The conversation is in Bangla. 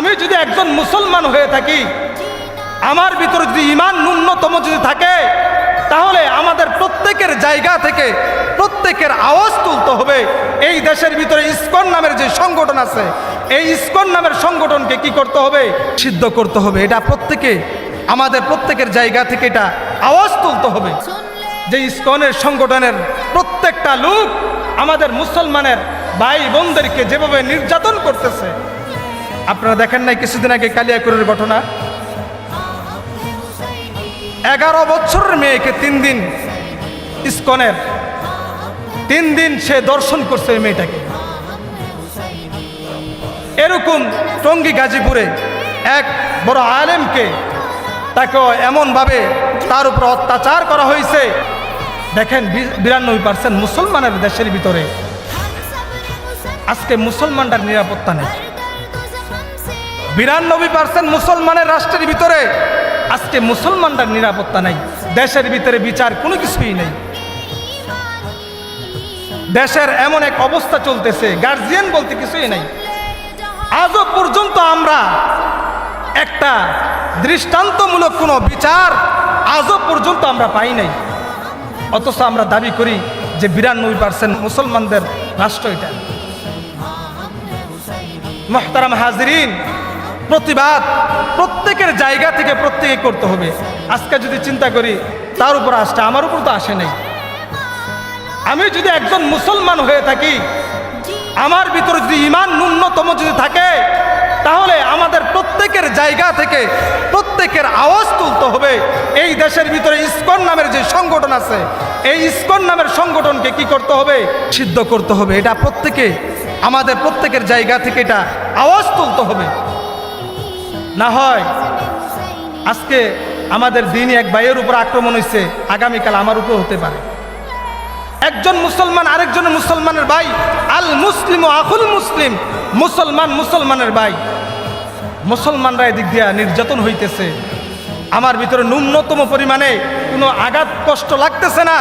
আমি যদি একজন মুসলমান হয়ে থাকি, আমার ভিতরে যদি ঈমান ন্যূনতম যদি থাকে, তাহলে আমাদের প্রত্যেকের জায়গা থেকে প্রত্যেকের আওয়াজ তুলতে হবে। এই দেশের ভিতরে ইসকন নামের যে সংগঠন আছে, এই ইসকন নামের সংগঠনকে কি করতে হবে? সিদ্ধ করতে হবে। এটা প্রত্যেকে আমাদের প্রত্যেকের জায়গা থেকে এটা আওয়াজ তুলতে হবে যে ইসকনের সংগঠনের প্রত্যেকটা লোক আমাদের মুসলমানের ভাই বোনদেরকে যেভাবে নির্যাতন করতেছে। আপনারা দেখেন নাই কিছুদিন আগে কালিয়াকুরের ঘটনা? 11 বছরের মেয়েকে 3 দিন ইসকনের 3 দিন সে দর্শন করছে এই মেয়েটাকে। এরকম টঙ্গী গাজীপুরে এক বড় আলেমকে তাকে এমনভাবে তার উপর অত্যাচার করা হয়েছে। দেখেন 92% মুসলমানের দেশের ভিতরে আজকে মুসলমানদের নিরাপত্তা নেই। 92% মুসলমানের রাষ্ট্রের ভিতরে আজকে মুসলমানদের নিরাপত্তা নাই। দেশের ভিতরে বিচার কোনো কিছুই নেই। দেশের এমন এক অবস্থা চলতেছে, গার্জিয়ান বলতে কিছুই নাই। আজও পর্যন্ত আমরা একটা দৃষ্টান্তমূলক কোনো বিচার আজও পর্যন্ত আমরা পাই নাই। অথচ আমরা দাবি করি যে 92% মুসলমানদের রাষ্ট্র এটা। মুহতারাম হাজিরিন, প্রতিবাদ প্রত্যেকের জায়গা থেকে প্রত্যেকে করতে হবে। আজকে যদি চিন্তা করি তার উপর আসছে, আমার উপর তো আসে নাই। আমি যদি একজন মুসলমান হয়ে থাকি, আমার ভিতরে যদি ঈমান ন্যূনতম যদি থাকে, তাহলে আমাদের প্রত্যেকের জায়গা থেকে প্রত্যেকের আওয়াজ তুলতে হবে। এই দেশের ভিতরে ইসকন নামের যে সংগঠন আছে, এই ইসকন নামের সংগঠনকে কি করতে হবে? সিদ্ধ করতে হবে। এটা প্রত্যেকে আমাদের প্রত্যেকের জায়গা থেকে এটা আওয়াজ তুলতে হবে। না হয় আজকে আমাদের দিনই এক ভাইয়ের উপর আক্রমণ হয়েছে, আগামীকাল আমার উপর হতে পারে। একজন মুসলমান আরেকজন মুসলমানের ভাই, আল মুসলিম আখুল মুসলিম, মুসলমান মুসলমানের ভাই। মুসলমানরা এদিক দিয়া নির্যাতন হইতেছে, আমার ভিতরে ন্যূনতম পরিমাণে কোনো আঘাত কষ্ট লাগতেছে না।